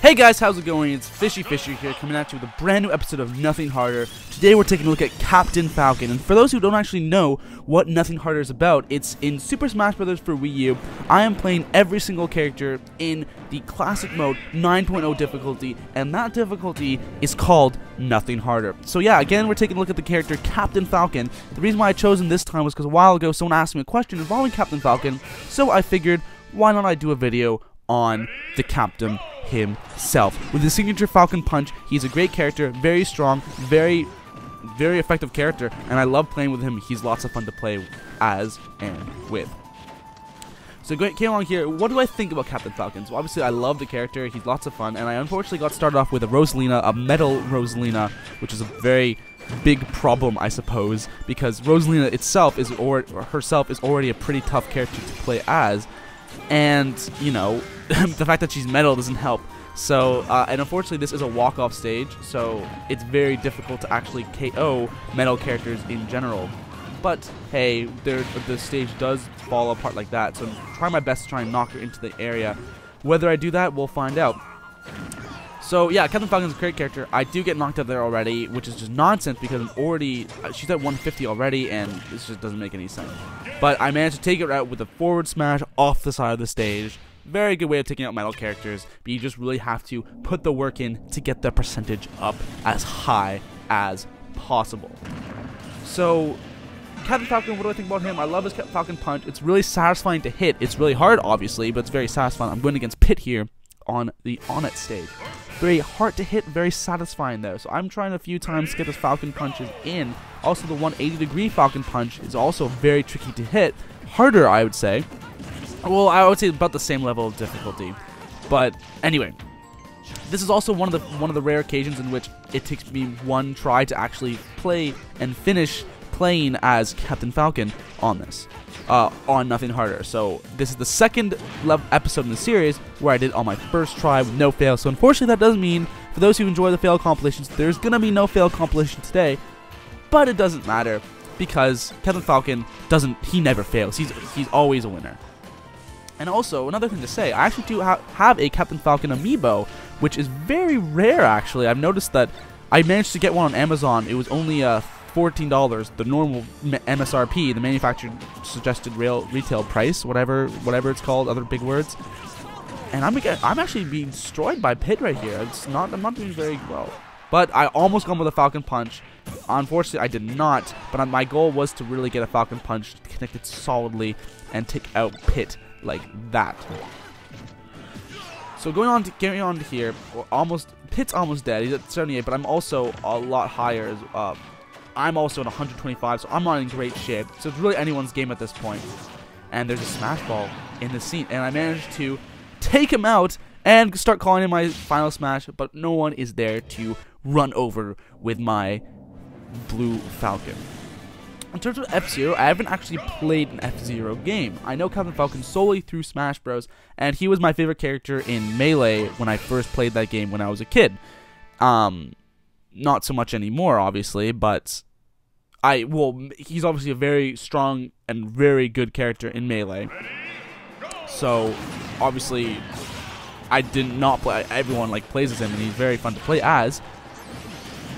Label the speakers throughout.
Speaker 1: Hey guys, how's it going? It's Fishy here, coming at you with a brand new episode of Nothing Harder. Today we're taking a look at Captain Falcon, and for those who don't actually know what Nothing Harder is about, it's in Super Smash Bros. For Wii U. I am playing every single character in the classic mode, 9.0 difficulty, and that difficulty is called Nothing Harder. So yeah, again, we're taking a look at the character Captain Falcon. The reason why I chose him this time was because a while ago someone asked me a question involving Captain Falcon, so I figured, why not I do a video on the Captain himself. With his signature Falcon Punch, he's a great character, very strong, very effective character, and I love playing with him. He's lots of fun to play as and with. So came along here, what do I think about Captain Falcon? So obviously I love the character, he's lots of fun, and I unfortunately got started off with a Rosalina, a metal Rosalina, which is a very big problem, I suppose, because Rosalina itself is already a pretty tough character to play as, and, you know, the fact that she's metal doesn't help. So, and unfortunately this is a walk-off stage, so it's very difficult to actually KO metal characters in general. But, hey, the stage does fall apart like that, so I'm trying my best to try and knock her into the area. Whether I do that, we'll find out. So, yeah, Captain Falcon's a great character. I do get knocked out there already, which is just nonsense because she's at 150 already, and this just doesn't make any sense. But I managed to take it out with a forward smash off the side of the stage. Very good way of taking out metal characters, but you just really have to put the work in to get the percentage up as high as possible. So, Captain Falcon, what do I think about him? I love his Falcon Punch. It's really satisfying to hit. It's really hard, obviously, but it's very satisfying. I'm going against Pit here on the On-It stage. Very hard to hit, very satisfying though. So I'm trying a few times to get his Falcon Punches in. Also, the 180-degree Falcon Punch is also very tricky to hit. Harder, I would say. Well, I would say about the same level of difficulty. But anyway, this is also one of the rare occasions in which it takes me one try to actually play and finish playing as Captain Falcon on this. On Nothing Harder. So this is the second episode in the series where I did on my first try with no fail. So unfortunately that does mean, for those who enjoy the fail compilations, there's gonna be no fail compilation today. But it doesn't matter because Captain Falcon he never fails. He's always a winner. And also, another thing to say, I actually do have a Captain Falcon Amiibo, which is very rare actually. I've noticed that I managed to get one on Amazon. It was only $14, the normal MSRP, the manufacturer suggested retail price, whatever it's called, other big words. And I'm actually being destroyed by Pit right here. I'm not doing very well. But I almost got with a Falcon Punch. Unfortunately, I did not. But my goal was to really get a Falcon Punch connected solidly and take out Pit like that. So getting on to here, Pit's almost dead. He's at 78, but I'm also a lot higher. I'm also at 125, so I'm not in great shape. So it's really anyone's game at this point. And there's a Smash Ball in the scene, and I managed to take him out and start calling in my final smash, but no one is there to run over with my blue Falcon. In terms of F-Zero, I haven't actually played an F-Zero game. I know Captain Falcon solely through Smash Bros, and he was my favorite character in Melee when I first played that game when I was a kid. Not so much anymore, obviously, but he's obviously a very strong and very good character in Melee. So, obviously, I did not play. Everyone plays as him, and he's very fun to play as.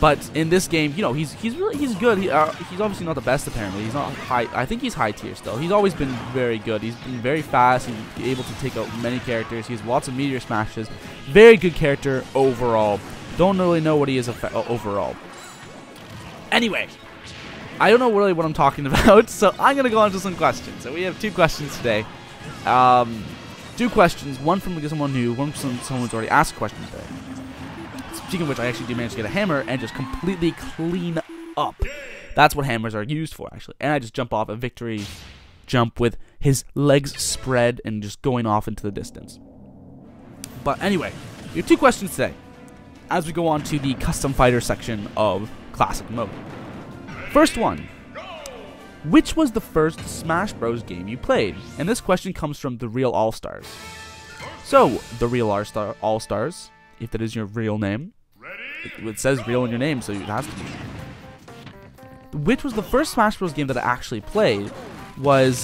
Speaker 1: But in this game, you know, he's good. He's obviously not the best, apparently. He's not high. I think he's high tier still. He's always been very good. He's been very fast. He's able to take out many characters. He has lots of meteor smashes. Very good character overall. Don't really know what he is overall. Anyway, I don't know really what I'm talking about, so I'm going to go on to some questions. So we have two questions today. Two questions, one from someone new, one from someone who's already asked a question today. Speaking of which, I actually do manage to get a hammer and just completely clean up. That's what hammers are used for, actually. And I just jump off a victory jump with his legs spread and just going off into the distance. But anyway, we have two questions today, as we go on to the custom fighter section of classic mode. First one, which was the first Smash Bros game you played? And this question comes from The Real All-Stars. So, The Real All-Stars, if that is your real name, it says real in your name, so it has to be. Which was the first Smash Bros game that I actually played was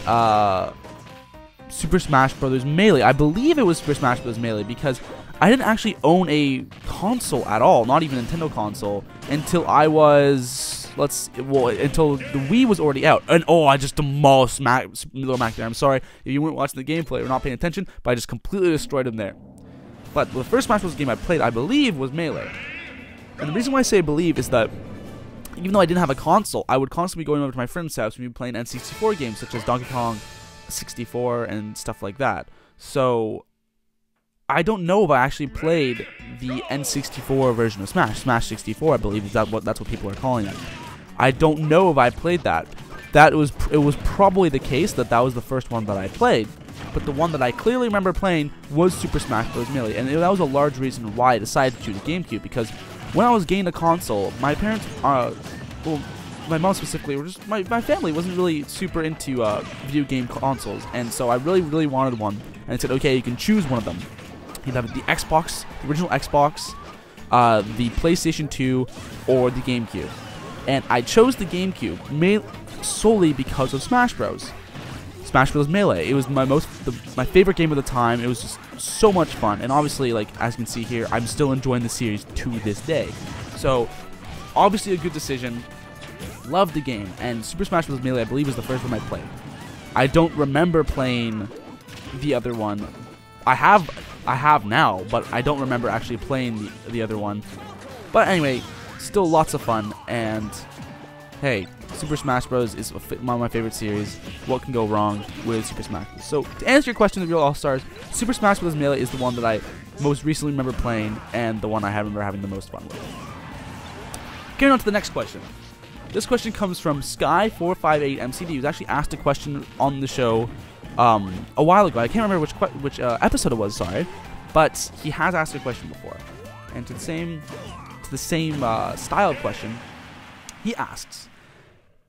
Speaker 1: Super Smash Bros. Melee. I believe it was Super Smash Bros. Melee because I didn't actually own a console at all, not even a Nintendo console, until I was, until the Wii was already out. And oh, I just demolished Miller Mac there. I'm sorry if you weren't watching the gameplay or not paying attention, but I just completely destroyed him there. But the first Smash Bros. Game I played, I believe, was Melee. And the reason why I say believe is that even though I didn't have a console, I would constantly be going over to my friend's house and we'd be playing N64 games such as Donkey Kong 64 and stuff like that. So I don't know if I actually played the N64 version of Smash 64, I believe that's what people are calling it. I don't know if I played that. It was probably the case that was the first one that I played, but the one that I clearly remember playing was Super Smash Bros. Melee, and that was a large reason why I decided to choose a GameCube, because when I was getting a console, my parents, well, my mom specifically, my family wasn't really super into video game consoles, and so I really wanted one, and I said, okay, you can choose one of them. You'd have the Xbox, the original Xbox, the PlayStation 2, or the GameCube. And I chose the GameCube solely because of Smash Bros. Smash Bros. Melee. It was my favorite game of the time. It was just so much fun. And obviously, like as you can see here, I'm still enjoying the series to this day. So, obviously a good decision. Loved the game. And Super Smash Bros. Melee, I believe, was the first one I played. I don't remember playing the other one. I have now, but I don't remember actually playing the other one. But anyway, still lots of fun, and hey, Super Smash Bros. Is one of my favorite series. What can go wrong with Super Smash Bros.? So, to answer your question, the real All-Stars, Super Smash Bros. Melee is the one that I most recently remember playing, and the one I remember having the most fun with. Getting on to the next question. This question comes from Sky458MCD, who's actually asked a question on the show a while ago. I can't remember which episode it was, sorry, but he has asked a question before, and to the same style of question, he asks,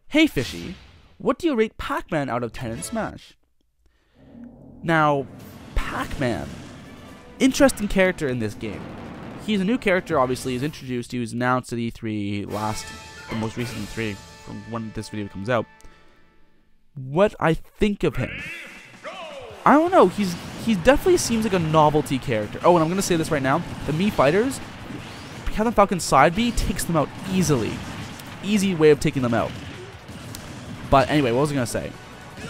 Speaker 1: "Hey Fishy, what do you rate Pac-Man out of 10 in Smash?" Now, Pac-Man, interesting character in this game. He's a new character, obviously. He's introduced. He was announced at E3 the most recent E3 from when this video comes out. What I think of him, I don't know. He definitely seems like a novelty character. Oh, and I'm gonna say this right now: the Mii fighters, Captain Falcon's side B takes them out easily. Easy way of taking them out. But anyway, what was I gonna say?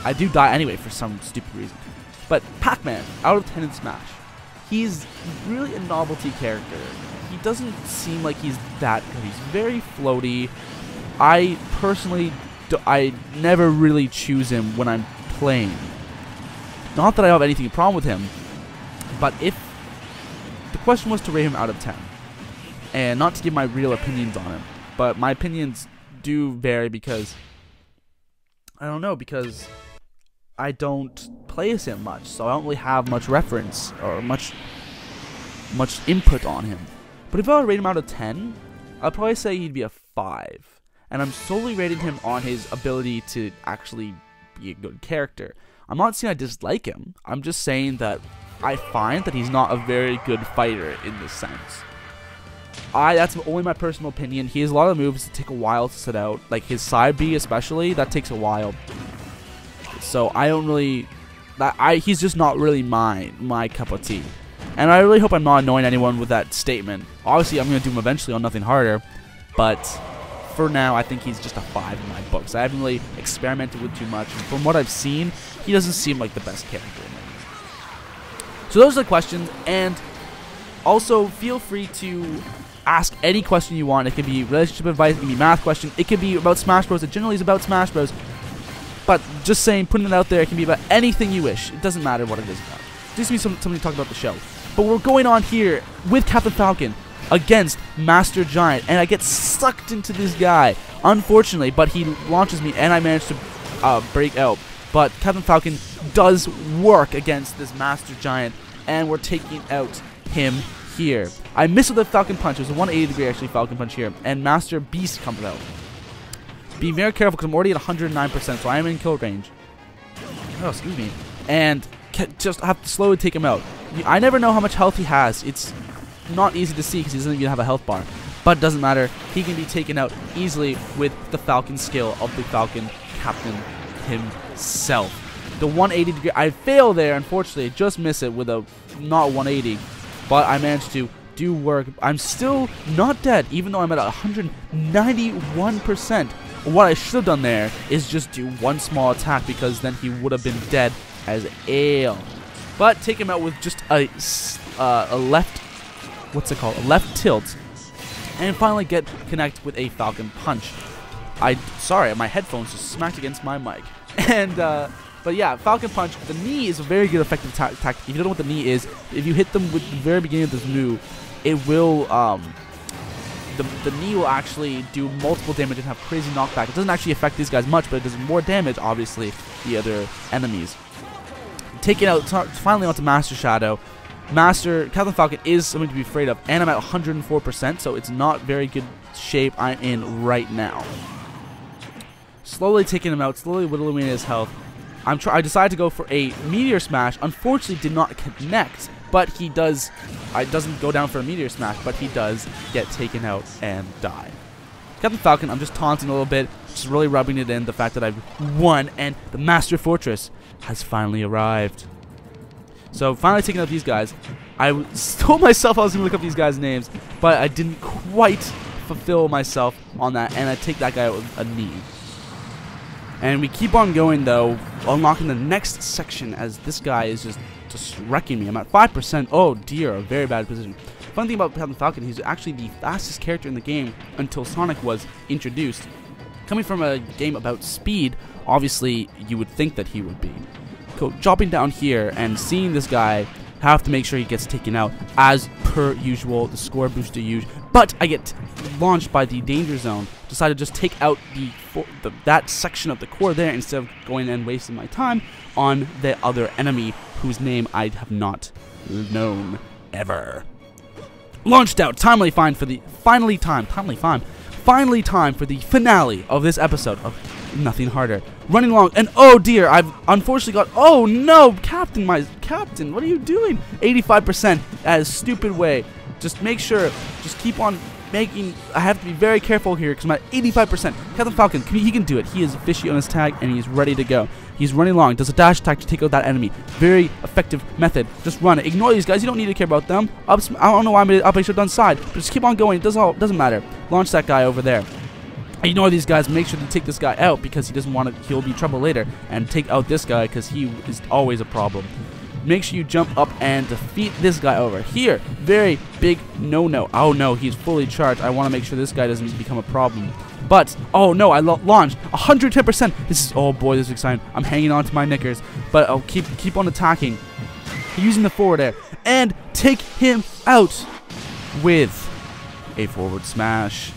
Speaker 1: I do die anyway for some stupid reason. But Pac-Man, out of 10 in Smash, he's really a novelty character. He doesn't seem like he's that good. He's very floaty. I personally, I never really choose him when I'm playing. Not that I have anything problem with him, but if the question was to rate him out of 10, and not to give my real opinions on him, but my opinions do vary because, I don't know, because I don't play as him much, so I don't really have much reference or much input on him. But if I were to rate him out of 10, I'd probably say he'd be a 5. And I'm solely rating him on his ability to actually be a good character. I'm not saying I dislike him. I'm just saying that I find that he's not a very good fighter in this sense. That's only my personal opinion. He has a lot of moves that take a while to set out. Like his side B especially, that takes a while. So I don't really... he's just not really my cup of tea. And I really hope I'm not annoying anyone with that statement. Obviously, I'm going to do him eventually on Nothing Harder. But for now, I think he's just a 5 in my books. I haven't really experimented with too much. And from what I've seen, he doesn't seem like the best character in it. So those are the questions. And also, feel free to ask any question you want. It can be relationship advice, it can be math question, it can be about Smash Bros. It generally is about Smash Bros. But just saying, putting it out there, it can be about anything you wish. It doesn't matter what it is about. Just be something to talk about the show. But we're going on here with Captain Falcon against Master Giant, and I get sucked into this guy, unfortunately, but he launches me, and I manage to break out. But Captain Falcon does work against this Master Giant, and we're taking out him here. I missed with the Falcon Punch. It was a 180 degree actually Falcon Punch here, and Master Beast comes out. Be very careful because I'm already at 109%, so I am in kill range. Oh, excuse me. And just have to slowly take him out. I never know how much health he has. It's not easy to see because he doesn't even have a health bar. But it doesn't matter. He can be taken out easily with the Falcon skill of the Falcon Captain himself. The 180 degree, I fail there, unfortunately. Just miss it with a not 180. but I managed to do work. I'm still not dead, even though I'm at 191%. What I should have done there is just do one small attack, because then he would have been dead as ale. But take him out with just a left, what's it called, a left tilt, and finally connect with a Falcon Punch. Sorry, my headphones just smacked against my mic. And but yeah, Falcon Punch. The knee is a very good effective tactic. If you don't know what the knee is, if you hit them with the very beginning of this move, it will the knee will actually do multiple damage and have crazy knockback. It doesn't actually affect these guys much, but it does more damage, obviously, the other enemies. Taking out finally onto Master Shadow. Captain Falcon is something to be afraid of, and I'm at 104%, so it's not very good shape I'm in right now. Slowly taking him out, slowly whittling his health. I decided to go for a Meteor Smash. Unfortunately, did not connect, but he does. It doesn't go down for a Meteor Smash, but he does get taken out and die. Captain Falcon, I'm just taunting a little bit, just really rubbing it in, the fact that I've won, and the Master Fortress has finally arrived. So, finally taking out these guys. I told myself I was going to look up these guys' names, but I didn't quite fulfill myself on that, and I take that guy out with a knee. And we keep on going, though, unlocking the next section, as this guy is just wrecking me. I'm at 5%. Oh dear, a very bad position. Fun thing about Captain Falcon, he's actually the fastest character in the game until Sonic was introduced. Coming from a game about speed, obviously you would think that he would be. Dropping down here and seeing this guy, have to make sure he gets taken out as per usual. The score booster usual, but I get launched by the danger zone. Decided to just take out that section of the core there instead of going and wasting my time on the other enemy whose name I have not known ever. Launched out, finally time for the finale of this episode of Nothing Harder. Running along, and oh dear, I've unfortunately got, oh no, Captain, what are you doing? 85%, that is a stupid way. Just make sure, just keep on making, I have to be very careful here because I'm at 85%. Captain Falcon, he can do it. He is fishy on his tag and he's ready to go. He's running along, does a dash attack to take out that enemy. Very effective method. Just run it. Ignore these guys. You don't need to care about them. I don't know why I made it up. I should have done side. But just keep on going. It doesn't matter. Launch that guy over there. Ignore these guys. Make sure to take this guy out because he doesn't want to. He'll be trouble later. And take out this guy because he is always a problem. Make sure you jump up and defeat this guy over here. Very big no-no. Oh no, he's fully charged. I want to make sure this guy doesn't become a problem. But, oh no, I launched 110%. This is, oh boy, this is exciting. I'm hanging on to my knickers. But I'll keep on attacking. Using the forward air. And take him out with a forward smash.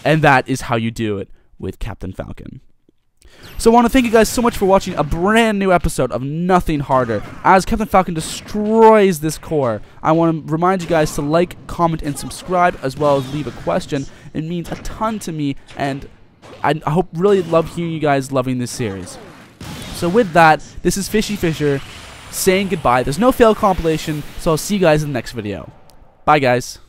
Speaker 1: And that is how you do it with Captain Falcon. So I want to thank you guys so much for watching a brand new episode of Nothing Harder. As Captain Falcon destroys this core, I want to remind you guys to like, comment, and subscribe, as well as leave a question. It means a ton to me, and I really love hearing you guys loving this series. So with that, this is Fishy Fisher saying goodbye. There's no fail compilation, so I'll see you guys in the next video. Bye, guys.